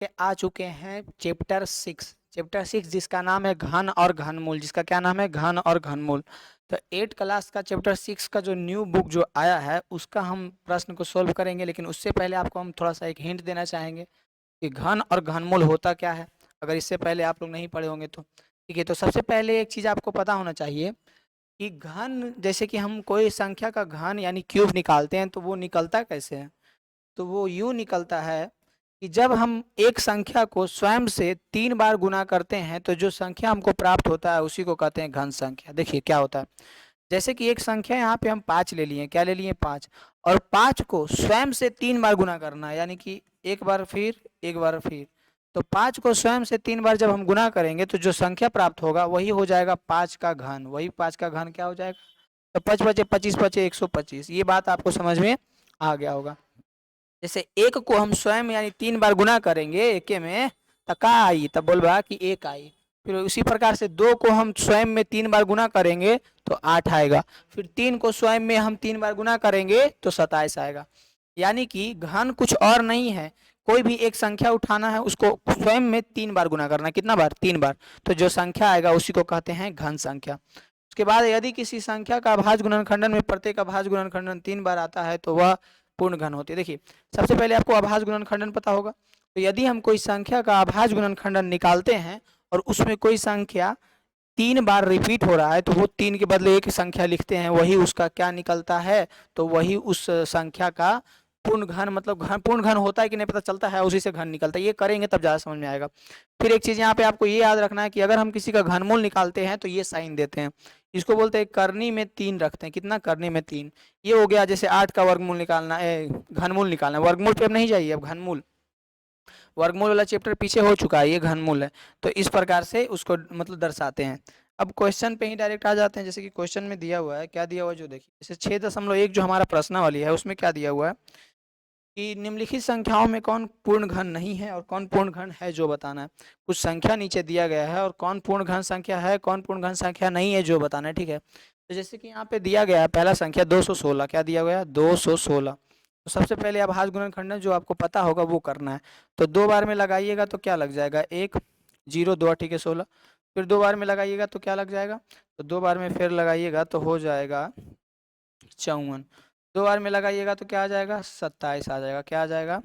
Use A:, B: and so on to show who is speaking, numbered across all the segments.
A: के आ चुके हैं चैप्टर 6 जिसका नाम है घन और घनमूल, जिसका क्या नाम है घन और घनमूल। तो 8 क्लास का चैप्टर 6 का जो न्यू बुक जो आया है उसका हम प्रश्न को सोल्व करेंगे, लेकिन उससे पहले आपको हम थोड़ा सा एक हिंट देना चाहेंगे कि घन और घनमूल होता क्या है, अगर इससे पहले आप लोग नहीं पढ़े होंगे तो। ठीक है, तो सबसे पहले एक चीज़ आपको पता होना चाहिए कि घन, जैसे कि हम कोई संख्या का घन यानी क्यूब निकालते हैं तो वो निकलता कैसे है। तो वो यूं निकलता है कि जब हम एक संख्या को स्वयं से 3 बार गुना करते हैं तो जो संख्या हमको प्राप्त होता है उसी को कहते हैं घन संख्या। देखिए क्या होता है, जैसे कि एक संख्या यहाँ पे हम 5 ले लिए, क्या ले लिए 5, और 5 को स्वयं से 3 बार गुना करना है, यानी कि एक बार फिर एक बार फिर। तो 5 को स्वयं से 3 बार जब हम गुना करेंगे तो जो संख्या प्राप्त होगा वही हो जाएगा 5 का घन, वही 5 का घन क्या हो जाएगा। तो 5 बचे 25 बचे 125, ये बात आपको समझ में आ गया होगा। जैसे एक को हम स्वयं यानी 3 बार गुना करेंगे एके में तो का आई, तब बोलबा कि एक आई। फिर उसी प्रकार से 2 को हम स्वयं में 3 बार गुना करेंगे तो 8 आएगा। फिर 3 को स्वयं में हम 3 बार गुना करेंगे तो 27 आएगा। यानी कि घन कुछ और नहीं है, कोई भी एक संख्या उठाना है उसको स्वयं में 3 बार गुना करना है। कितना बार? 3 बार। तो जो संख्या आएगा उसी को कहते हैं घन संख्या। उसके बाद यदि किसी संख्या का अभाज्य गुणनखंडन में प्रत्येक अभाज्य गुणनखंडन 3 बार आता है तो वह पूर्ण घन होती है। देखिए सबसे पहले आपको अभाज्य गुणनखंडन पता होगा, तो यदि हम कोई संख्या का अभाज्य गुणनखंडन निकालते हैं और उसमें कोई संख्या 3 बार रिपीट हो रहा है तो वो 3 के बदले एक संख्या लिखते हैं, वही उसका क्या निकलता है, तो वही उस संख्या का पूर्ण घन, मतलब घन पूर्ण घन होता है कि नहीं पता चलता है, उसी से घन निकलता है। ये करेंगे तब ज़्यादा समझ में आएगा। फिर एक चीज़ यहाँ पे आपको ये याद रखना है कि अगर हम किसी का घनमूल निकालते हैं तो ये साइन देते हैं, इसको बोलते हैं करनी में 3 रखते हैं। कितना? करनी में 3। ये हो गया जैसे 8 का वर्गमूल निकालना है, घनमूल निकालना है। वर्गमूल पे अब नहीं जाइए, अब घनमूल, वर्गमूल वाला चैप्टर पीछे हो चुका है, ये घनमूल है। तो इस प्रकार से उसको मतलब दर्शाते हैं। अब क्वेश्चन पे ही डायरेक्ट आ जाते हैं, जैसे कि क्वेश्चन में दिया हुआ है, क्या दिया हुआ है जो देखिए, जैसे 6.1 जो हमारा प्रश्नावली है उसमें क्या दिया हुआ है कि निम्नलिखित संख्याओं में कौन पूर्ण घन नहीं है और कौन पूर्ण घन है जो बताना है। कुछ संख्या नीचे दिया गया है और कौन पूर्ण घन संख्या है कौन पूर्ण घन संख्या नहीं है जो बताना है। ठीक है, तो जैसे कि यहाँ पे दिया गया है पहला संख्या 216, क्या दिया गया है 216। तो सबसे पहले अभाज्य गुणनखंडन जो आपको पता होगा वो करना है। तो 2 बार में लगाइएगा तो क्या लग जाएगा, 1 0 2 ठीक है 16। फिर 2 बार में लगाइएगा तो क्या लग जाएगा, तो 2 बार में फिर लगाइएगा तो हो जाएगा 54। 2 बार में लगाइएगा तो क्या आ जाएगा 27 आ जाएगा, क्या आ जाएगा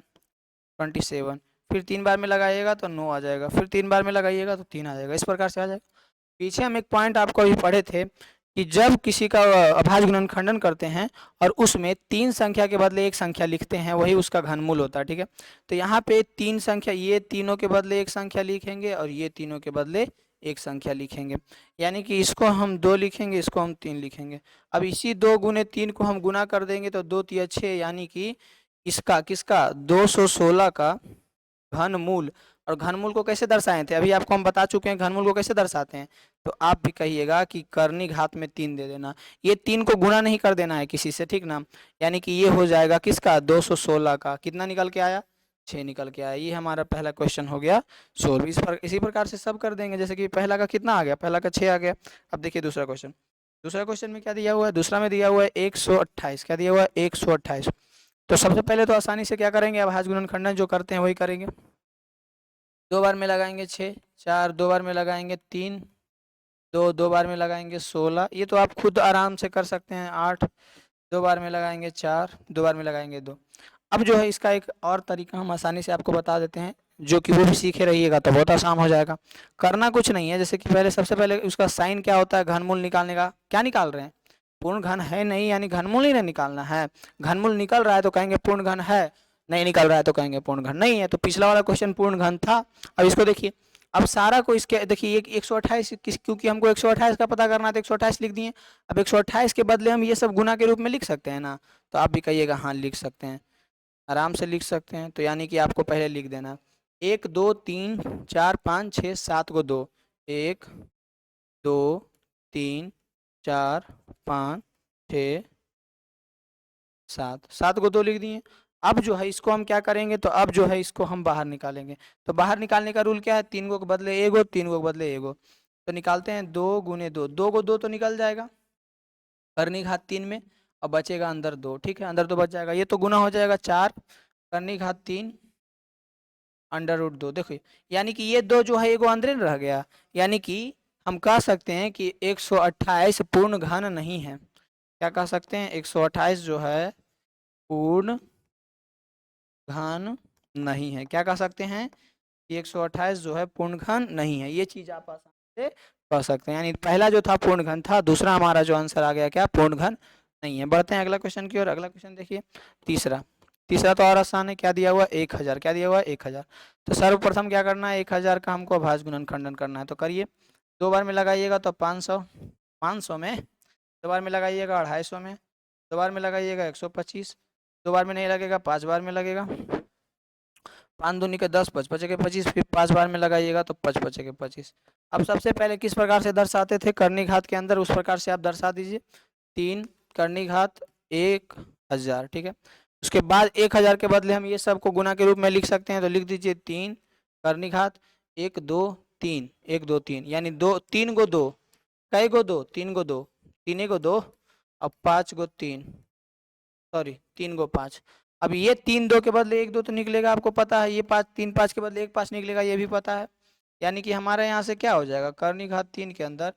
A: 27। फिर 3 बार में लगाइएगा तो 9 आ जाएगा, फिर 3 बार में लगाइएगा तो 3 आ जाएगा, इस प्रकार से आ जाएगा। पीछे हम एक पॉइंट आपको अभी पढ़े थे कि जब किसी का अभाज्य गुणनखंडन करते हैं और उसमें 3 संख्या के बदले एक संख्या लिखते हैं वही उसका घनमूल होता है। ठीक है, तो यहाँ पे 3 संख्या, ये तीनों के बदले एक संख्या लिखेंगे और ये तीनों के बदले एक संख्या लिखेंगे, यानी कि इसको हम 2 लिखेंगे, इसको हम 3 लिखेंगे। अब इसी 2 गुने 3 को हम गुना कर देंगे तो 2 तिया 6, यानी कि इसका किसका 216 का घनमूल। और घनमूल को कैसे दर्शाए थे अभी आपको हम बता चुके हैं, घनमूल को कैसे दर्शाते हैं। तो आप भी कहिएगा कि करनी घात में 3 दे देना, ये 3 को गुणा नहीं कर देना है किसी से, ठीक ना। यानी कि ये हो जाएगा किसका 216 का, कितना निकल के आया 6 निकल के आया। ये हमारा पहला क्वेश्चन हो गया सोल्व। इसी प्रकार से सब कर देंगे, जैसे कि पहला का कितना आ गया, पहला का 6 आ गया। अब देखिए दूसरा क्वेश्चन, दूसरा क्वेश्चन में क्या दिया हुआ है, दूसरा में दिया हुआ है 128, क्या दिया हुआ है 128। तो सबसे पहले तो आसानी से क्या करेंगे, अभाज्य गुणनखंडन जो करते हैं वही करेंगे। 2 बार में लगाएंगे 6, 4 2 बार में लगाएंगे 3, 2 2 बार में लगाएंगे 16, ये तो आप खुद आराम से कर सकते हैं। 8 2 बार में लगाएंगे 4, 2 बार में लगाएंगे 2। अब जो है इसका एक और तरीका हम आसानी से आपको बता देते हैं, जो कि वो भी सीखे रहिएगा तो बहुत आसान हो जाएगा। करना कुछ नहीं है, जैसे कि पहले सबसे पहले उसका साइन क्या होता है घनमूल निकालने का, क्या निकाल रहे हैं, पूर्ण घन है नहीं, यानी घनमूल ही ना निकालना है। घनमूल निकल रहा है तो कहेंगे पूर्ण घन है, नहीं निकल रहा है तो कहेंगे पूर्ण घन नहीं है। तो पिछला वाला क्वेश्चन पूर्ण घन था। अब इसको देखिए, अब सारा को इसके देखिए 128 क्योंकि हमको 128 का पता करना है तो 128 लिख दिए। अब 128 के बदले हम ये सब गुना के रूप में लिख सकते हैं ना, तो आप भी कहिएगा हाँ लिख सकते हैं, आराम से लिख सकते हैं। तो यानी कि आपको पहले लिख देना 1 2 3 4 5 6 7 को 2, 1 2 3 4 5 6 7, 7 को 2 लिख दिए। अब जो है इसको हम क्या करेंगे, तो अब जो है इसको हम बाहर निकालेंगे। तो बाहर निकालने का रूल क्या है, 3 को के बदले एगो, 3 को के बदले एगो। तो निकालते हैं 2 गुने 2, 2 को 2 तो निकल जाएगा करनी घात 3 में, और बचेगा अंदर 2। ठीक है, अंदर 2 बच जाएगा, ये तो गुना हो जाएगा 4 करनी घात 3 √2 देखिए, यानी कि ये दो जो है एगो अंदर रह गया, यानी कि हम कह सकते हैं कि 128 पूर्ण घन नहीं है। क्या कह सकते हैं? 128 जो है पूर्ण घन नहीं है। क्या कह सकते हैं? कि 128 जो है पूर्ण घन नहीं है। ये चीज आप आसानी से कह सकते हैं। यानी पहला जो था पूर्ण घन था, दूसरा हमारा जो आंसर आ गया क्या? पूर्ण घन नहीं है। बढ़ते हैं अगला क्वेश्चन की ओर। अगला क्वेश्चन देखिए, तीसरा। तीसरा तो और आसान है। क्या दिया हुआ? 1000। क्या दिया हुआ? 1000। तो सर्वप्रथम क्या करना है? 1000 का हमको अभाज्य गुणनखंडन करना है। तो करिए, दो बार में लगाइएगा तो 500, 500 में, दो बार में लगाइएगा 250 में, दो बार में लगाइएगा 125, दो बार में नहीं लगेगा, 5 बार में लगेगा। 5 दूनी के 10, 5 पचे के 25, फिर 5 बार में लगाइएगा तो 5 पचे के 25। अब सबसे पहले किस प्रकार से दर्शाते थे करनी घात के अंदर, उस प्रकार से आप दर्शा दीजिए। 3 करनी घात 1000, ठीक है। उसके बाद 1000 के बदले हम ये सब को गुना के रूप में लिख सकते हैं, तो लिख दीजिए 3 करनी घात 1 2 3, 1 2 3, यानी 2 3 गो 2, कई गो 2? 3 गो 2, 3 गो 2, अब 5 गो 3, सॉरी 3 गो 5। अब ये 3 2 के बदले 1 2 तो निकलेगा, आपको पता है। ये 5 3 5 के बदले 1 5 निकलेगा, ये भी पता है। यानी कि हमारे यहाँ से क्या हो जाएगा? करनी घात 3 के अंदर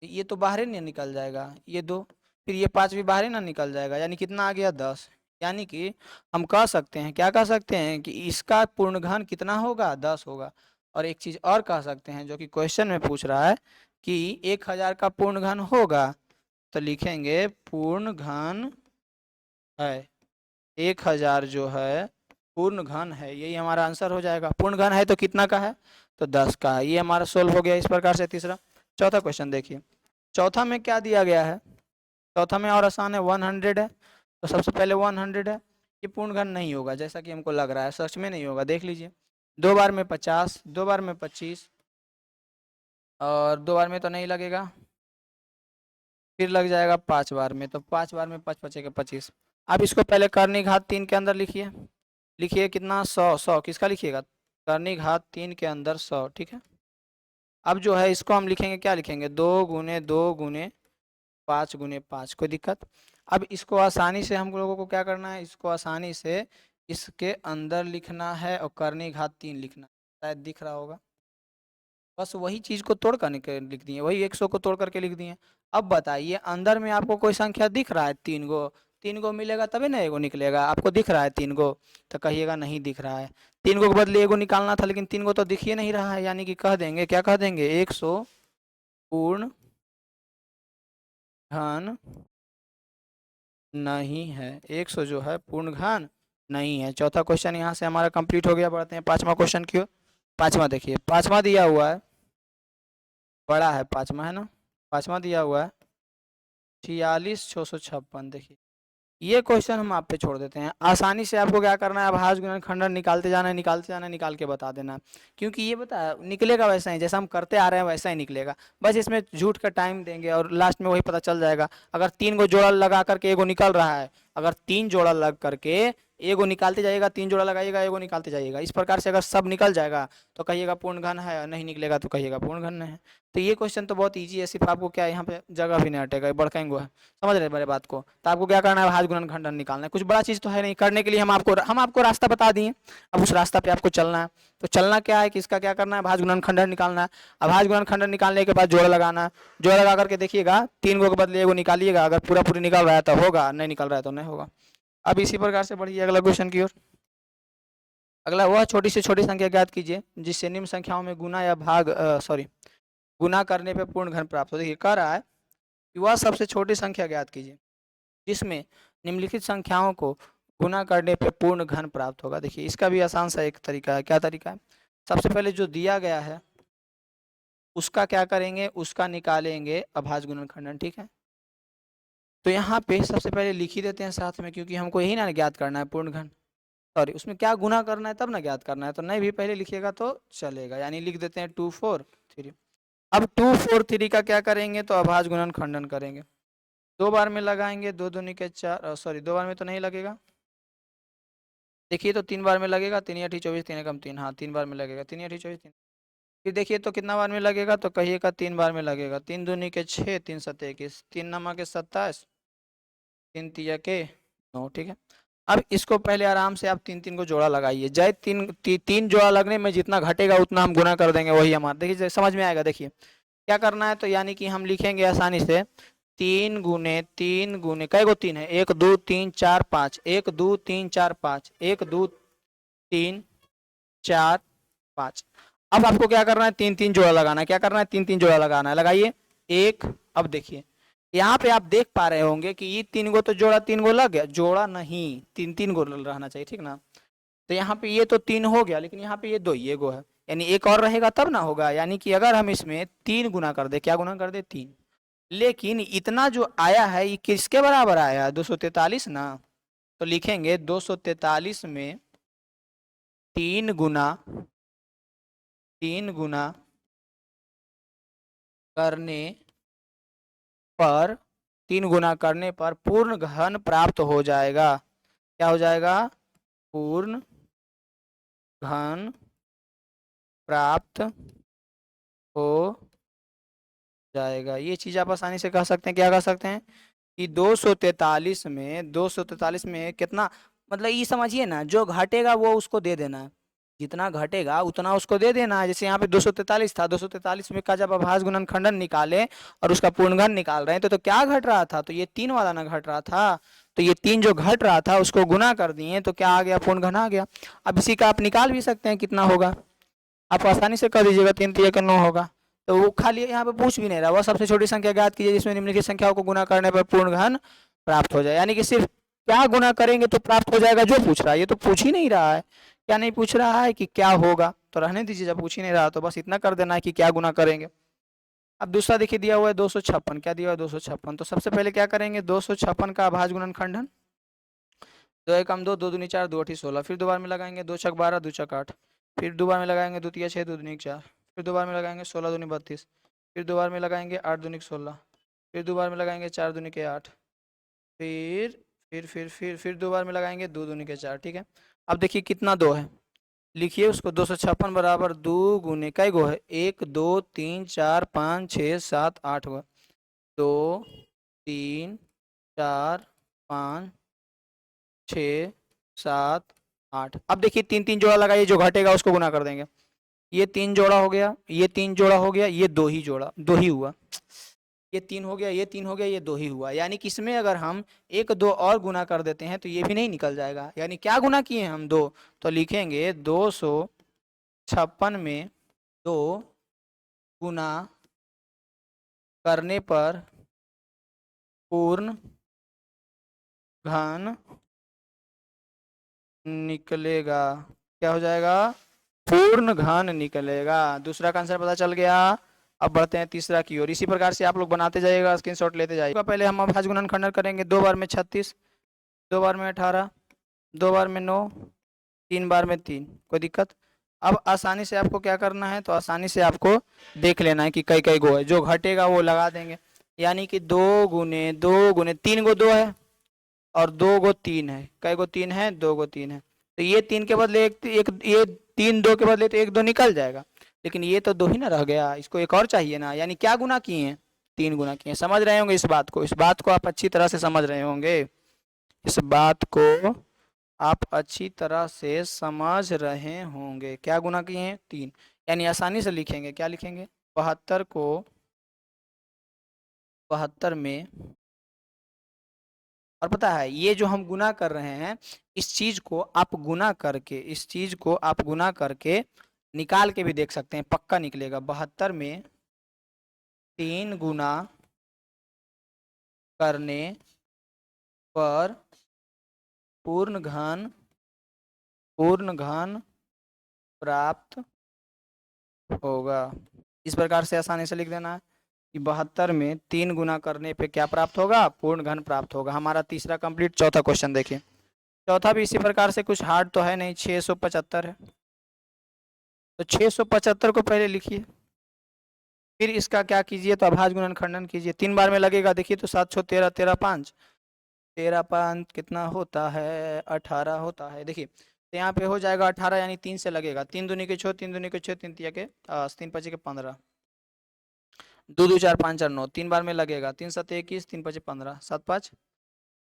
A: ये तो बाहर ही नहीं निकल जाएगा, ये 2, फिर ये 5 भी बाहर ही ना निकल जाएगा, यानी कितना आ गया? 10। यानी कि हम कह सकते हैं, क्या कह सकते हैं कि इसका पूर्णघन कितना होगा? 10 होगा। और एक चीज और कह सकते हैं जो कि क्वेश्चन में पूछ रहा है कि 1000 का पूर्णघन होगा, तो लिखेंगे पूर्ण घन है। 1000 जो है पूर्ण घन है, यही हमारा आंसर हो जाएगा। पूर्ण घन है तो कितना का है? तो 10 का है। ये हमारा सोल्व हो गया इस प्रकार से तीसरा। चौथा क्वेश्चन देखिए, चौथा में क्या दिया गया है? चौथा में और आसान है, 100 है। तो सबसे पहले 100 है, ये पूर्ण घन नहीं होगा जैसा कि हमको लग रहा है, सच में नहीं होगा। देख लीजिए, दो बार में 50, दो बार में 25, और दो बार में तो नहीं लगेगा, फिर लग जाएगा 5 बार में, तो 5 बार में 5 बचेगा 25। अब इसको पहले करनी घात 3 के अंदर लिखिए। लिखिए कितना? 100। 100 किसका लिखिएगा? करनी घात 3 के अंदर 100, ठीक है। अब जो है इसको हम लिखेंगे, क्या लिखेंगे? 2 गुने 2 गुने 5 गुने 5, कोई दिक्कत? अब इसको आसानी से हम लोगों को क्या करना है? इसको आसानी से इसके अंदर लिखना है और करनी घात 3 लिखना है। शायद दिख रहा होगा, बस वही चीज को तोड़ कर लिख दिए, वही 100 को तोड़ करके लिख दिए। अब बताइए, अंदर में आपको कोई संख्या दिख रहा है? 3 गो, 3 गो मिलेगा तभी ना एगो निकलेगा। आपको दिख रहा है 3 गो? तो कहिएगा नहीं दिख रहा है। 3 गो के बदले एगो निकालना था, लेकिन 3 गो तो दिख ही नहीं रहा है, यानी कि कह देंगे, क्या कह देंगे? 100 पूर्ण घन नहीं है। 100 जो है पूर्ण घन नहीं है। चौथा क्वेश्चन यहाँ से हमारा कंप्लीट हो गया। बढ़ते हैं पांचवा क्वेश्चन की ओर। पांचवा देखिए, पांचवा दिया हुआ है, बड़ा है पांचवा, है ना। पांचवा दिया हुआ है 46,656। देखिए, ये क्वेश्चन हम आप पे छोड़ देते हैं। आसानी से आपको क्या करना है? अभाज्य गुणनखंडन निकालते जाना है, निकालते जाना है, निकाल के बता देना। क्योंकि ये बता निकलेगा वैसा ही, जैसा हम करते आ रहे हैं वैसा ही निकलेगा। बस इसमें झूठ का टाइम देंगे और लास्ट में वही पता चल जाएगा। अगर 3 गो जोड़ा लगा करके एगो निकल रहा है, अगर 3 जोड़ा लग करके एगो निकालते जाइएगा, 3 जोड़ा लगाइएगा, एगो निकालते जाइएगा, इस प्रकार से अगर सब निकल जाएगा तो कहिएगा पूर्ण घन है, और नहीं निकलेगा तो कहिएगा पूर्ण घन नहीं है। तो ये क्वेश्चन तो बहुत ईजी है, सिर्फ आपको क्या यहाँ पे जगह भी नहीं हटेगा, बड़काएंगे है। समझ रहे मेरे बात को? तो आपको क्या करना है? अभाज्य गुणनखंडन निकालना है। कुछ बड़ा चीज तो है नहीं, करने के लिए हम आपको रास्ता बता दिए। अब उस रास्ता पे आपको चलना है। तो चलना क्या है कि इसका क्या करना है? अभाज्य गुणनखंडन निकालना है। अभाज्य गुणनखंडन निकालने के बाद जोड़ लगाना है। जोड़ लगा करके देखिएगा, 3 गो के बदले एगो निकालिएगा, अगर पूरा पूरी निकल रहा है तो होगा, नहीं निकल रहा है तो नहीं होगा। अब इसी प्रकार से बढ़िए अगला क्वेश्चन की ओर। अगला, वह छोटी से छोटी संख्या ज्ञात कीजिए जिससे निम्न संख्याओं में गुना या भाग गुना करने पे पूर्ण घन प्राप्त हो। देखिए, कह रहा है कि वह सबसे छोटी संख्या ज्ञात कीजिए जिसमें निम्नलिखित संख्याओं को गुना करने पे पूर्ण घन प्राप्त होगा। देखिए, इसका भी आसान सा एक तरीका है। क्या तरीका है? सबसे पहले जो दिया गया है उसका क्या करेंगे? उसका निकालेंगे अभाज्य गुणनखंडन, ठीक है। तो यहाँ पे सबसे पहले लिख ही देते हैं साथ में, क्योंकि हमको यही ना ज्ञात करना है पूर्ण घन, सॉरी उसमें क्या गुना करना है तब ना ज्ञात करना है। तो नहीं भी पहले लिखिएगा तो चलेगा, यानी लिख देते हैं 2 4 3। अब 2 4 3 का क्या करेंगे? तो अभाज्य गुणनखंडन करेंगे। दो बार में लगाएंगे, 2 दूनी के 4, सॉरी दो बार में तो नहीं लगेगा। देखिए तो 3 बार में लगेगा, 3 या 24, 3 एकम 3, हाँ 3 बार में लगेगा, 3 या 24 3। फिर देखिए तो कितना बार में लगेगा? तो कहिएगा 3 बार में लगेगा। 3 दूनी के 6, 3 सत्ते 21, 3 नमा के 27, 3 तिया के 9, ठीक है। अब इसको पहले आराम से आप तीन तीन को जोड़ा लगाइए, जय तीन जोड़ा लगने में जितना घटेगा उतना हम गुना कर देंगे, वही हमारा देखिए समझ में आएगा। देखिए क्या करना है, तो यानी कि हम लिखेंगे आसानी से 3 गुने कै गो तीन है, 1 2 3 4 5, 1 2 3 4 5, 1 2 3 4 5। अब आपको क्या करना है, तीन तीन जोड़ा लगाना है। क्या करना है, तीन तीन जोड़ा लगाना है, लगाइए एक। अब देखिए यहाँ पे आप देख पा रहे होंगे कि ये तीन गो तो जोड़ा तीन गो लग गया, जोड़ा नहीं, तीन तीन गो रहना चाहिए, ठीक ना। तो यहाँ पे ये तो तीन हो गया, लेकिन यहाँ पे ये दो ये गो है, यानी एक और रहेगा तब ना होगा। यानी कि अगर हम इसमें तीन गुना कर दे, क्या गुना कर दे, तीन। लेकिन इतना जो आया है ये किसके बराबर आया है, 243 ना। तो लिखेंगे 243 में तीन गुना करने पर, तीन गुना करने पर पूर्ण घन प्राप्त हो जाएगा। क्या हो जाएगा, पूर्ण घन प्राप्त हो जाएगा। ये चीज आप आसानी से कह सकते हैं, क्या कह सकते हैं कि 243 में कितना, मतलब ये समझिए ना, जो घटेगा वो उसको दे देना है, जितना घटेगा उतना उसको दे देना है। जैसे यहाँ पे 243 था, 243 में का जब अभाज्य गुणनखंडन निकाले और उसका पूर्णघन निकाल रहे हैं तो क्या घट रहा था, तो ये तीन वाला ना घट रहा था। तो ये तीन जो घट रहा था उसको गुना कर दिए तो क्या आ गया, पूर्णघन आ गया। अब इसी का आप निकाल भी सकते हैं कितना होगा, आप आसानी से कर दीजिएगा, 3 3 का 9 होगा। तो वो खाली यहाँ पे पूछ भी नहीं रहा, वह सबसे छोटी संख्या ज्ञात कीजिए जिसमें निम्नलिखित संख्याओं को गुना करने पर पूर्ण घन प्राप्त हो जाए। यानी कि सिर्फ क्या गुना करेंगे तो प्राप्त हो जाएगा जो पूछ रहा है, ये तो पूछ ही नहीं रहा है। क्या नहीं पूछ रहा है कि क्या होगा, तो रहने दीजिए, जब पूछ ही नहीं रहा तो बस इतना कर देना है कि क्या गुना करेंगे। अब दूसरा देखिए दिया हुआ है 256, क्या दिया हुआ है 256। तो सबसे पहले क्या करेंगे, 256 का अभाज्य गुणनखंडन, 2 एकम 2, 2 दूनी 4, 2 अठी 16। फिर दो बार में लगाएंगे 2 छक 12, 2 छक 8। फिर दो बार में लगाएंगे 2 तिया 6, 2 दूनी 4। फिर दो बार में लगाएंगे 16 दूनी 32। फिर दो बार में लगाएंगे 8 दूनी 16। फिर दो बार में लगाएंगे 4 दूनी के 8। फिर दो बार में लगाएंगे 2 दूनी के 4, ठीक है। अब देखिए कितना दो है, लिखिए उसको, 256 बराबर 2 गुने कै गो है, 1 2 3 4 5 6 7 8 गो, 2 3 4 5 6 7 8। अब देखिए तीन तीन जोड़ा लगाइए, जो घटेगा उसको गुना कर देंगे। ये तीन जोड़ा हो गया, ये तीन जोड़ा हो गया, ये दो ही जोड़ा, दो ही हुआ। ये तीन हो गया, ये तीन हो गया, ये दो ही हुआ। यानी कि इसमें अगर हम एक दो और गुना कर देते हैं तो ये भी नहीं निकल जाएगा। यानी क्या गुना किए हैं हम, दो। तो लिखेंगे 256 में दो गुना करने पर पूर्ण घन निकलेगा। क्या हो जाएगा, पूर्ण घन निकलेगा। दूसरा का आंसर पता चल गया। अब बढ़ते हैं तीसरा की ओर। इसी प्रकार से आप लोग बनाते जाइएगा, स्क्रीनशॉट लेते जाइएगा। पहले हम अभाज्य गुणनखंडन करेंगे, 2 बार में 36, 2 बार में 18, 2 बार में 9, 3 बार में 3। कोई दिक्कत। अब आसानी से आपको क्या करना है, तो आसानी से आपको देख लेना है कि कई कई गो है, जो घटेगा वो लगा देंगे। यानी कि 2 गुने 3 गो 2 है और 2 गो 3 है, कई गो 3 है, 2 गो 3 है। तो ये 3 के बदले एक ये 3 2 के बदले तो 1 2 निकल जाएगा, लेकिन ये तो 2 ही ना रह गया, इसको एक और चाहिए ना। यानी क्या गुना किए हैं, 3 गुना किए हैं। समझ रहे होंगे इस बात को, इस बात को आप अच्छी तरह से समझ रहे होंगे, इस बात को आप अच्छी तरह से समझ रहे होंगे। क्या गुना किए हैं, 3। यानी आसानी से लिखेंगे, क्या लिखेंगे, 72 को 72 में। और पता है ये जो हम गुना कर रहे हैं, इस चीज को आप गुना करके, इस चीज को आप गुना करके निकाल के भी देख सकते हैं, पक्का निकलेगा। 72 में 3 गुना करने पर पूर्ण घन प्राप्त होगा। इस प्रकार से आसानी से लिख देना है कि 72 में 3 गुना करने पे क्या प्राप्त होगा, पूर्ण घन प्राप्त होगा। हमारा तीसरा कंप्लीट। चौथा क्वेश्चन देखिए, चौथा भी इसी प्रकार से, कुछ हार्ड तो है नहीं, 675 है। तो 675 को पहले लिखिए, फिर इसका क्या कीजिए, तो अभाज्य गुणनखंडन कीजिए। 3 बार में लगेगा, देखिए तो 7 6 13, 13 5, 13 5 कितना होता है, 18 होता है। देखिए तो यहाँ पे हो जाएगा 18, यानी 3 से लगेगा, 3 दूनी के 6, 3 दूनी के 6, 3 तिया के 3 5 के 15, 2 2 4 5 4 9। 3 बार में लगेगा, 3 7 21, 3 5 15, 7 5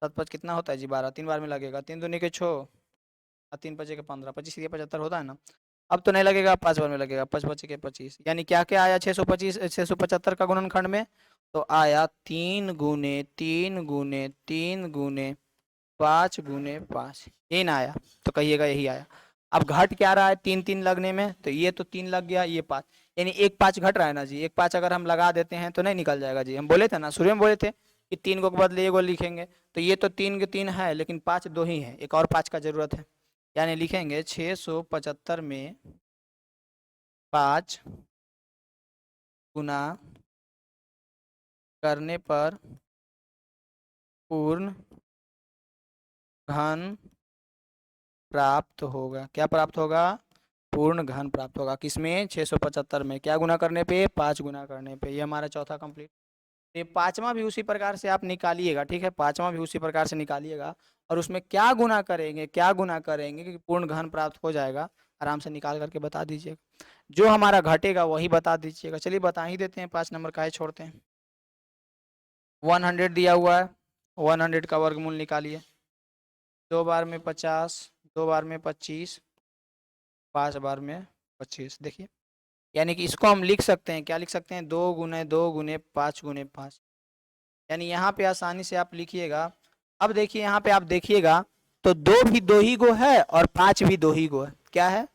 A: 7 5 कितना होता है जी 12, 3 बार में लगेगा, 3 दूनी के 6 और 3 पचे के 15, 25 के 75 होता है ना। अब तो नहीं लगेगा, 5 बार में लगेगा, 5 पचे के 25, यानी क्या क्या आया 625 675 का गुणनखंड में, तो आया 3 गुने 3 गुने 3 गुने 5 गुने 5, यही ना आया, तो कहिएगा यही आया। अब घट क्या रहा है 3 3 लगने में, तो ये तो 3 लग गया, ये 5, यानी एक 5 घट रहा है ना जी, एक 5 अगर हम लगा देते हैं तो नहीं निकल जाएगा जी, हम बोले थे ना शुरू में बोले थे कि 3 को के बदले एगो लिखेंगे, तो ये तो 3 के 3 है लेकिन 5 दो ही है, एक और 5 का जरूरत है, यानी लिखेंगे 675 में 5 गुना करने पर पूर्ण घन प्राप्त होगा। क्या प्राप्त होगा? पूर्ण घन प्राप्त होगा। किसमें? 675 में। क्या गुना करने पे? 5 गुना करने पे। ये हमारा चौथा कंप्लीट। ये पांचवा भी उसी प्रकार से आप निकालिएगा, ठीक है, पांचवा भी उसी प्रकार से निकालिएगा, और उसमें क्या गुना करेंगे, क्या गुना करेंगे कि पूर्ण घन प्राप्त हो जाएगा, आराम से निकाल करके बता दीजिएगा। जो हमारा घटेगा वही बता दीजिएगा। चलिए बता ही देते हैं, 5 नंबर का ही छोड़ते हैं। 100 दिया हुआ है, 100 का वर्गमूल निकालिए। 2 बार में 50, 2 बार में 25, 5 बार में 25। देखिए, यानी कि इसको हम लिख सकते हैं, क्या लिख सकते हैं? 2 गुने 2 गुने 5 गुने 5, यानी यहाँ पे आसानी से आप लिखिएगा। अब देखिए यहाँ पे आप देखिएगा तो 2 भी 2 ही गो है और 5 भी 2 ही गो है। क्या है?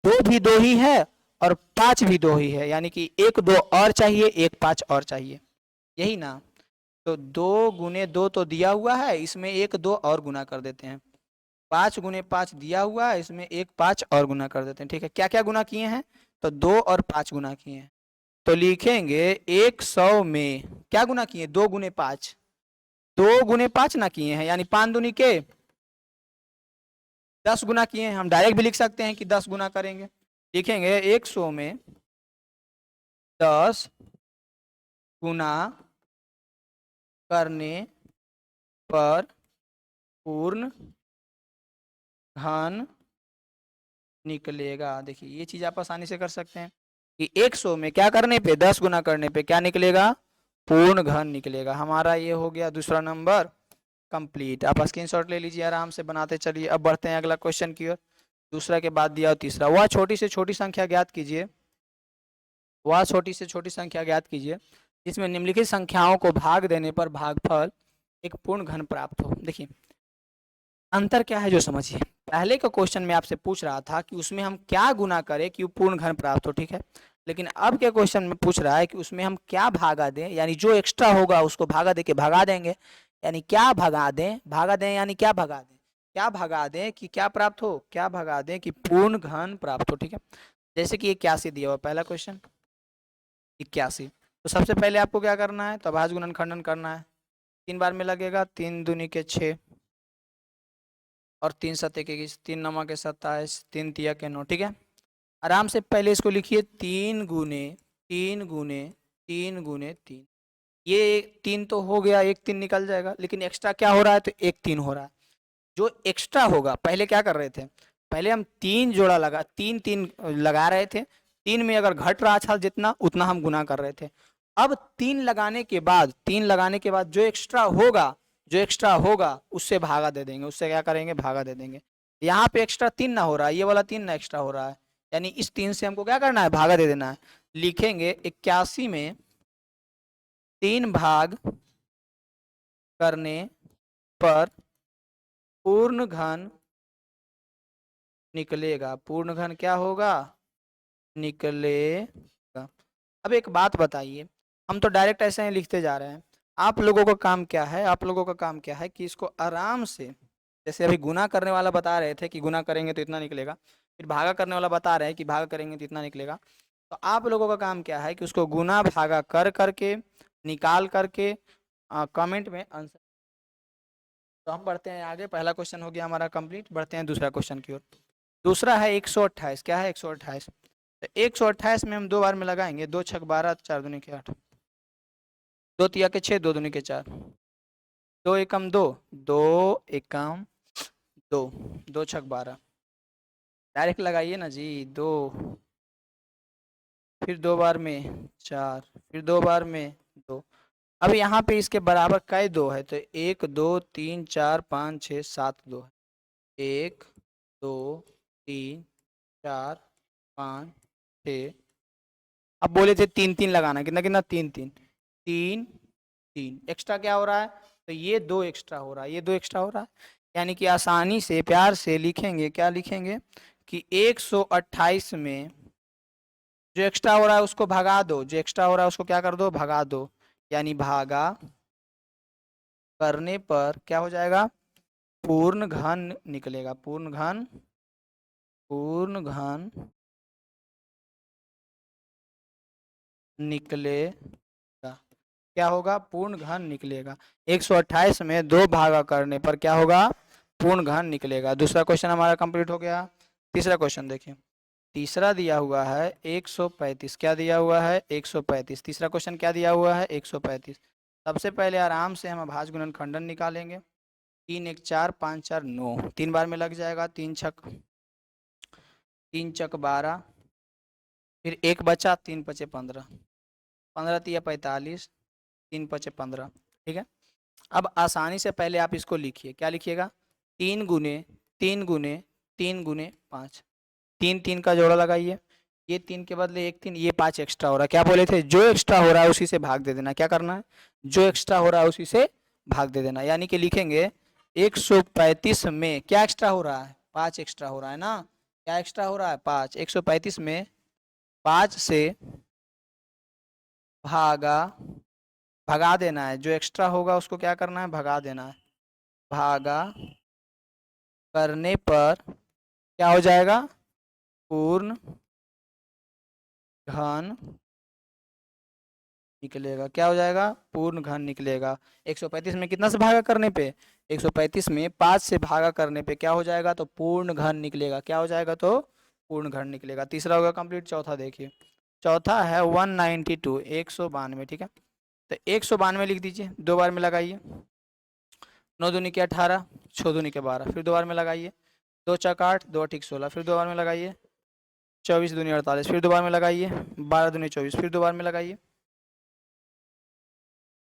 A: 2 भी 2 ही है और 5 भी 2 ही है, यानी कि एक 2 और चाहिए, एक 5 और चाहिए, यही ना। तो 2 गुने 2 तो दिया हुआ है, इसमें एक 2 और गुना कर देते हैं। 5 गुने 5 दिया हुआ है, इसमें एक 5 और गुना कर देते हैं। ठीक है, क्या क्या गुना किए हैं? तो 2 और 5 गुना किए हैं, तो लिखेंगे 100 में क्या गुना किए? 2 गुने 5, 2 गुने 5 ना किए हैं, यानी 5 दूनी के 10 गुना किए हैं। हम डायरेक्ट भी लिख सकते हैं कि 10 गुना करेंगे। लिखेंगे 100 में 10 गुना करने पर पूर्ण घन निकलेगा। देखिए ये चीज आप आसानी से कर सकते हैं कि 100 में क्या करने पे? 10 गुना करने पे क्या निकलेगा? पूर्ण घन निकलेगा। हमारा ये हो गया दूसरा नंबर कंप्लीट। आप स्क्रीनशॉट ले लीजिए, आराम से बनाते चलिए। अब बढ़ते हैं अगला क्वेश्चन की ओर। दूसरा के बाद दिया तीसरा। वह छोटी से छोटी संख्या ज्ञात कीजिए, वह छोटी से छोटी संख्या ज्ञात कीजिए जिसमें निम्नलिखित संख्याओं को भाग देने पर भागफल एक पूर्ण घन प्राप्त हो। देखिए अंतर क्या है जो समझिए। पहले का क्वेश्चन में आपसे पूछ रहा था कि उसमें हम क्या गुना करें कि पूर्ण घन प्राप्त हो, ठीक है, लेकिन अब के क्वेश्चन में पूछ रहा है कि उसमें हम क्या भागा दें, यानी जो एक्स्ट्रा होगा उसको भागा दे के भगा देंगे। यानी क्या भगा दें? भागा दें यानी क्या भगा दें? क्या भगा दें कि क्या प्राप्त हो? क्या भगा दें कि पूर्ण घन प्राप्त हो। ठीक है, जैसे कि 81 दिया हुआ पहला क्वेश्चन, 81। तो सबसे पहले आपको क्या करना है? तो अभाज्य गुणनखंडन करना है। 3 बार में लगेगा, 3 दूनी के 6 और 3 सत्ते के 21, 3 नवा के 27, 3 तिया के 9। ठीक है, आराम से पहले इसको लिखिए, 3 गुने 3 गुने 3 गुने 3। ये 3 तो हो गया, एक 3 निकल जाएगा, लेकिन एक्स्ट्रा क्या हो रहा है? तो एक 3 हो रहा है। जो एक्स्ट्रा होगा, पहले क्या कर रहे थे? पहले हम 3 जोड़ा लगा 3 3 लगा रहे थे, 3 में अगर घट रहा था जितना उतना हम गुना कर रहे थे। अब 3 लगाने के बाद, 3 लगाने के बाद जो एक्स्ट्रा होगा, जो एक्स्ट्रा होगा उससे भागा दे देंगे। उससे क्या करेंगे? भागा दे देंगे। यहाँ पे एक्स्ट्रा 3 ना हो रहा है, ये वाला 3 ना एक्स्ट्रा हो रहा है, यानी इस 3 से हमको क्या करना है? भागा दे देना है। लिखेंगे 81 में 3 भाग करने पर पूर्ण घन निकलेगा। पूर्ण घन क्या होगा? निकलेगा। अब एक बात बताइए, हम तो डायरेक्ट ऐसे ही लिखते जा रहे हैं, आप लोगों का काम क्या है? आप लोगों का काम क्या है कि इसको आराम से, जैसे अभी गुना करने वाला बता रहे थे कि गुना करेंगे तो इतना निकलेगा, फिर भागा करने वाला बता रहे हैं कि भागा करेंगे तो इतना निकलेगा, तो आप लोगों का काम क्या है कि उसको गुना भागा कर करके निकाल करके कमेंट में आंसर। तो हम बढ़ते हैं आगे। पहला क्वेश्चन हो गया हमारा कंप्लीट, बढ़ते हैं दूसरा क्वेश्चन की ओर। दूसरा है 128। क्या है? 128। तो 128 में हम 2 बार में लगाएंगे, 2 छक 12, 4 दूनी के 8, 2 तिया के 6, 2 दूनी के 4, 2 एकम 2, 2 एकम 2, 2 छक 12। डायरेक्ट लगाइए ना जी, 2, फिर 2 बार में 4, फिर 2 बार में 2, अब यहाँ पे इसके बराबर कई दो है, तो 1 2 3 4 5 6 7 दो है। 1 2 3 4 5 6। अब बोले थे 3 3 लगाना, कितना कितना 3 3 3 3 एक्स्ट्रा क्या हो रहा है, तो ये 2 एक्स्ट्रा हो रहा है, ये 2 एक्स्ट्रा हो रहा है। यानी कि आसानी से प्यार से लिखेंगे, क्या लिखेंगे कि 128 में जो एक्स्ट्रा हो रहा है उसको भगा दो, जो एक्स्ट्रा हो रहा है उसको क्या कर दो, भगा दो। यानी भागा करने पर क्या हो जाएगा, पूर्ण घन निकलेगा, पूर्ण घन, पूर्ण घन निकलेगा। क्या होगा, पूर्ण घन निकलेगा। 128 में 2 भागा करने पर क्या होगा, पूर्ण घन निकलेगा। दूसरा क्वेश्चन हमारा कंप्लीट हो गया। तीसरा क्वेश्चन देखिए, तीसरा दिया हुआ है 135। क्या दिया हुआ है, 135। तीसरा क्वेश्चन क्या दिया हुआ है, 135। सबसे पहले आराम से हम अभाज्य गुणनखंडन निकालेंगे। 3 1 4 5 4 9, 3 बार में लग जाएगा। 3 चक 12, फिर 1 बचा, 3 पचे 15, 15 तिया 45, 3 पचे 15। ठीक है। अब आसानी से पहले आप इसको लिखिए, क्या लिखिएगा, 3 गुने 3 गुने 3 गुने 5, 3 3 का जोड़ा लगाइए। ये 3 के बदले 1 3, ये 5 एक्स्ट्रा हो रहा है। क्या बोले थे, जो एक्स्ट्रा हो रहा है उसी से भाग दे देना। क्या करना है, जो एक्स्ट्रा हो रहा है उसी से भाग दे देना। यानी कि लिखेंगे 135 में क्या एक्स्ट्रा हो रहा है, 5 एक्स्ट्रा हो रहा है ना। क्या एक्स्ट्रा हो रहा है, 5। 135 में 5 से भागा, भगा देना है। जो एक्स्ट्रा होगा उसको क्या करना है, भगा देना है। भागा करने पर क्या हो जाएगा, पूर्ण घन निकलेगा। क्या हो जाएगा, पूर्ण घन निकलेगा। 135 में कितना से भागा करने पे, 135 में 5 से भागा करने पे क्या हो जाएगा, तो पूर्ण घन निकलेगा। क्या हो जाएगा, तो पूर्ण घन निकलेगा। तीसरा होगा कंप्लीट। चौथा देखिए, चौथा है 192, 192। ठीक है, तो 192 लिख दीजिए, 2 बार में लगाइए। 9 दूनी के 18, 6 दूनी के 12, फिर 2 बार में लगाइए। 2 चक 8, 2 ठीक 16, फिर 2 बार में लगाइए। 24 दूनी 48, फिर 2 बार में लगाइए। 12 दूनी 24, फिर 2 बार में लगाइए।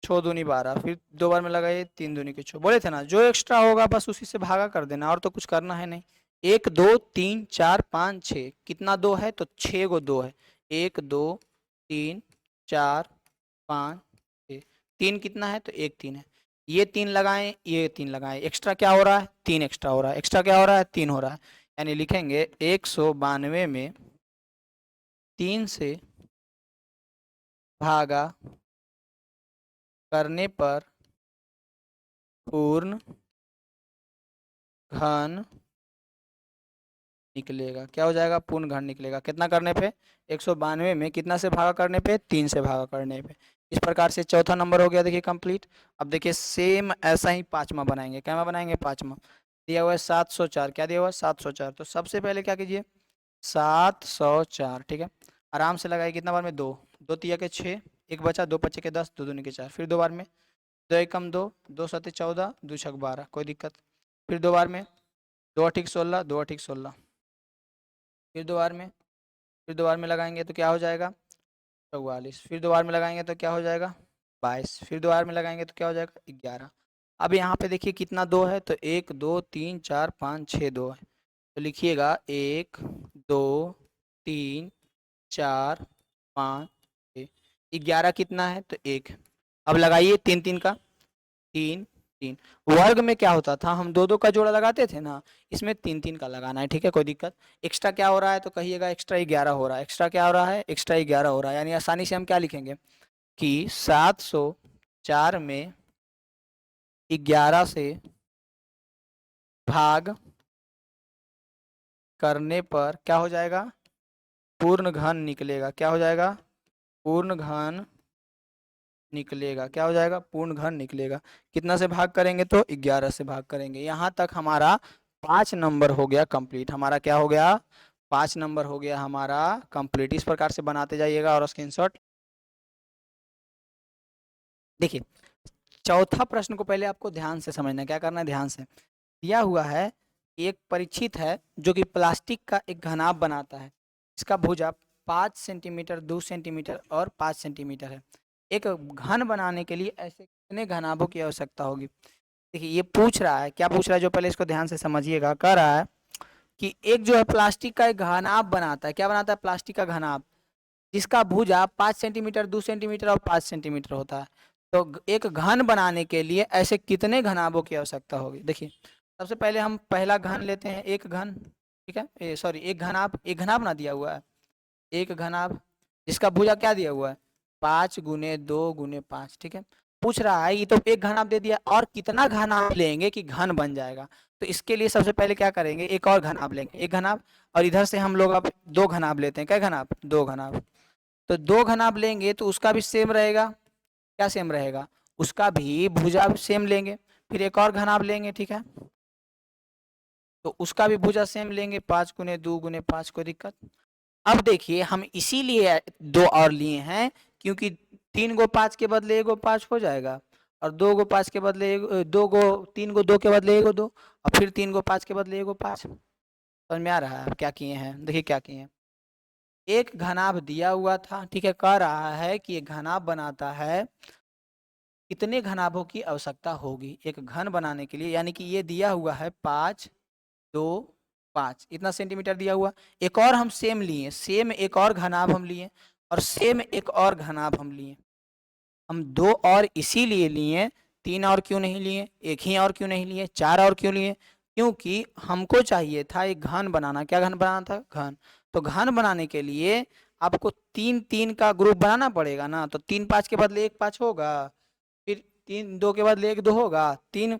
A: 6 दूनी 12, फिर 2 बार में लगाइए। 3 दूनी के 6। बोले थे ना, जो एक्स्ट्रा होगा बस उसी से भागा कर देना, और तो कुछ करना है नहीं। 1 2 3 4 5 6, कितना 2 है, तो 6 गो 2 है। 1 2 3 4 5 6, 3 कितना है, तो 1 3 है। ये 3 लगाएं, ये 3 लगाएं, एक्स्ट्रा क्या हो रहा है, 3 एक्स्ट्रा हो रहा है। एक्स्ट्रा क्या हो रहा है, 3 हो रहा है। यानी लिखेंगे 192 में 3 से भागा करने पर पूर्ण घन निकलेगा। क्या हो जाएगा, पूर्ण घन निकलेगा। कितना करने पे, 192 में कितना से भागा करने पे, 3 से भागा करने पे। इस प्रकार से चौथा नंबर हो गया, देखिए कंप्लीट। अब देखिए सेम ऐसा ही पांचवा बनाएंगे। क्या बनाएंगे, पांचवा दिया हुआ है 704। क्या दिया हुआ है, 704। तो सबसे पहले क्या कीजिए, 704। ठीक है, आराम से लगाइए। कितना बार में, 2 2 तिया के 6, 1 बचा, 2 पच्चे के 10, 2 दूनी के 4, फिर 2 बार में। 2 एकम 2, 2 सत्ते 14, 2 छक 12, कोई दिक्कत। फिर 2 बार में, 2 अठीक 16, 2 अठीक 16, फिर 2 बार में। फिर 2 बार में लगाएंगे तो क्या हो जाएगा, 44। फिर 2 बार में लगाएंगे तो क्या हो जाएगा, 22। फिर 2 बार में लगाएंगे तो क्या हो जाएगा, 11। अब यहाँ पे देखिए कितना 2 है, तो 1 2 3 4 5 6 2 है। तो लिखिएगा 1 2 3 4 5 6, 11 कितना है, तो 1। अब लगाइए 3 3 का, 3 3। वर्ग में क्या होता था, हम 2 2 का जोड़ा लगाते थे ना, इसमें 3 3 का लगाना है। ठीक है, कोई दिक्कत। एक्स्ट्रा क्या हो रहा है, तो कहिएगा एक्स्ट्रा 11 हो रहा है। एक्स्ट्रा क्या हो रहा है, एक्स्ट्रा 11 हो रहा है। यानी आसानी से हम क्या लिखेंगे कि 704 में 11 से भाग करने पर क्या हो जाएगा, पूर्ण घन निकलेगा। क्या हो जाएगा, पूर्ण घन निकलेगा। क्या हो जाएगा, पूर्ण घन निकलेगा। कितना से भाग करेंगे, तो 11 से भाग करेंगे। यहाँ तक हमारा 5 नंबर हो गया कंप्लीट। हमारा क्या हो गया, 5 नंबर हो गया हमारा कंप्लीट। इस प्रकार से बनाते जाइएगा और स्क्रीनशॉट। देखिए चौथा प्रश्न को पहले आपको ध्यान से समझना है। क्या करना है, ध्यान से। दिया हुआ है, एक परीक्षित है जो कि प्लास्टिक का एक घनाभ बनाता है। इसका भुजा 5 सेंटीमीटर, 2 सेंटीमीटर और 5 सेंटीमीटर है। एक घन बनाने के लिए ऐसे कितने घनाभों की आवश्यकता होगी। देखिए ये पूछ रहा है, क्या पूछ रहा है, जो पहले इसको ध्यान से समझिएगा। कह रहा है कि एक जो है प्लास्टिक का एक घनाभ बनाता है, क्या बनाता है, प्लास्टिक का घनाभ, जिसका भुजा 5 सेंटीमीटर, 2 सेंटीमीटर और 5 सेंटीमीटर होता है। तो एक घन बनाने के लिए ऐसे कितने घनाभों की आवश्यकता होगी। देखिए सबसे पहले हम पहला घन लेते हैं, एक घन, ठीक है, सॉरी एक घनाभ, एक घनाभ ना दिया हुआ है, एक घनाभ जिसका भुजा क्या दिया हुआ है, 5 × 2 × 5, ठीक है। पूछ रहा है, ये तो एक घनाभ दे दिया, और कितना घनाभ लेंगे कि घन बन जाएगा। तो इसके लिए सबसे पहले क्या करेंगे, एक और घनाभ लेंगे, एक घनाभ, और इधर से हम लोग अब 2 घनाभ लेते हैं, क्या घनाभ, 2 घनाभ। तो 2 घनाभ लेंगे तो उसका भी सेम रहेगा, क्या सेम रहेगा, उसका भी भुजा सेम लेंगे। फिर एक और घनाभ लेंगे, ठीक है, तो उसका भी भुजा सेम लेंगे, 5 × 2 × 5, कोई दिक्कत। अब देखिए हम इसीलिए 2 और लिए हैं, क्योंकि 3 गो 5 के बदले 1 गो 5 हो जाएगा, और 2 गो 5 के बदले 3 गो 2 के बदले 1 गो 2, और फिर 3 गो 5 के बदले 1 गो 5। समझ में आ रहा है क्या किए हैं, देखिए क्या किए हैं। एक घनाभ दिया हुआ था, ठीक है, कह रहा है कि एक घनाभ बनाता है, कितने घनाभों की आवश्यकता होगी एक घन बनाने के लिए, यानी कि ये दिया हुआ है 5, 2, 5 इतना सेंटीमीटर दिया हुआ। एक और हम सेम लिए, सेम एक और घनाभ हम लिए, और सेम एक और घनाभ हम लिए। हम 2 और इसीलिए लिए, 3 और क्यों नहीं लिए, एक ही और क्यों नहीं लिए, 4 और क्यों लिए, क्योंकि हमको चाहिए था एक घन बनाना। क्या घन बनाना था, घन। तो घन बनाने के लिए आपको 3 3 का ग्रुप बनाना पड़ेगा ना, तो 3 5 के बदले 1 5 होगा, फिर 3 2 के बदले 1 2 होगा, 3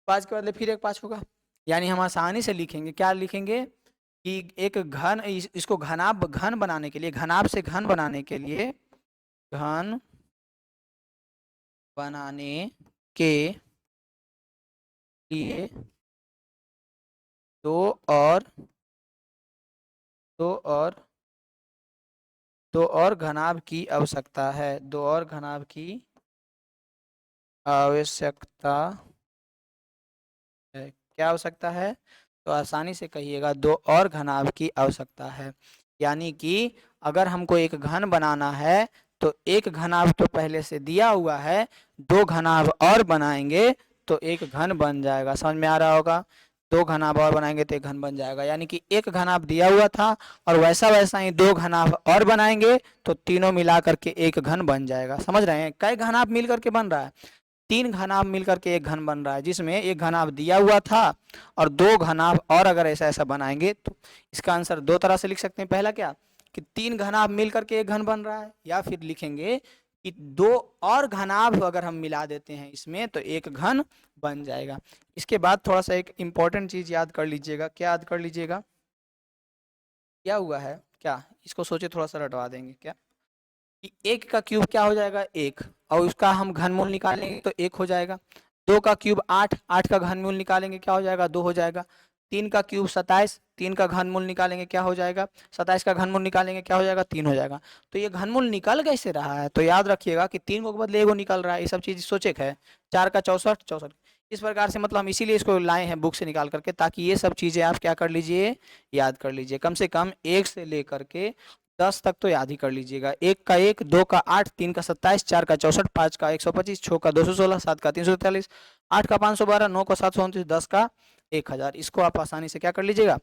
A: 5 के बदले फिर 1 5 होगा। यानी हम आसानी से लिखेंगे, क्या लिखेंगे कि एक घन, इसको घनाभ, घन बनाने के लिए, घनाभ से घन बनाने के लिए, घन बनाने के लिए दो और दो और दो और घनाभ की आवश्यकता है, 2 और घनाभ की आवश्यकता है। क्या आवश्यकता है, तो आसानी से कहिएगा, 2 और घनाभ की आवश्यकता है। यानी कि अगर हमको एक घन बनाना है तो एक घनाभ तो पहले से दिया हुआ है, 2 घनाभ और बनाएंगे तो एक घन बन जाएगा। समझ में आ रहा होगा, 2 घनाभ और बनाएंगे तो एक घन बन जाएगा। यानी कि एक घनाभ दिया हुआ था, और वैसा वैसा ही 2 घनाभ और बनाएंगे तो तीनों मिला करके एक घन बन जाएगा। समझ रहे हैं, कई घनाभ मिल करके बन रहा है, 3 घनाभ मिलकर के एक घन बन रहा है, जिसमें एक घनाभ दिया हुआ था और 2 घनाभ और अगर ऐसा ऐसा बनाएंगे तो इसका आंसर 2 तरह से लिख सकते हैं। पहला क्या, कि 3 घनाभ मिलकर के एक घन बन रहा है, या फिर लिखेंगे कि 2 और घनाभ अगर हम मिला देते हैं इसमें तो एक घन बन जाएगा। इसके बाद थोड़ा सा एक इम्पोर्टेंट चीज याद कर लीजिएगा। क्या याद कर लीजिएगा, क्या हुआ है, क्या, इसको सोचे थोड़ा सा रटवा देंगे। क्या कि 1 का क्यूब क्या हो जाएगा, 1, और उसका हम घनमूल निकालेंगे तो 1 हो जाएगा। 2 का क्यूब 8, 8 का घनमूल निकालेंगे क्या हो जाएगा, 2 हो जाएगा। 3 का क्यूब 27, 3 का घनमूल निकालेंगे क्या हो जाएगा, 27 का घनमूल निकालेंगे क्या हो जाएगा, 3 हो जाएगा। तो ये घनमूल निकल कैसे रहा है, तो याद रखिएगा कि 3 को के बदले 1 निकल रहा है, ये सब चीज सोचे है। 4 का 64, 64 इस प्रकार से, मतलब हम इसीलिए इसको लाए हैं बुक से निकाल करके, ताकि ये सब चीजें आप क्या कर लीजिए, याद कर लीजिए। कम से कम 1 से लेकर के 10 तक तो याद ही कर लीजिएगा। 1 का 1, 2 का 8, 3 का 27, 4 का 64, 5 का 125, 6 का 216, 7 का 343, 8 का 512, 9 का 729, 10 का 1000। इसको आप आसानी से क्या कर लीजिएगा,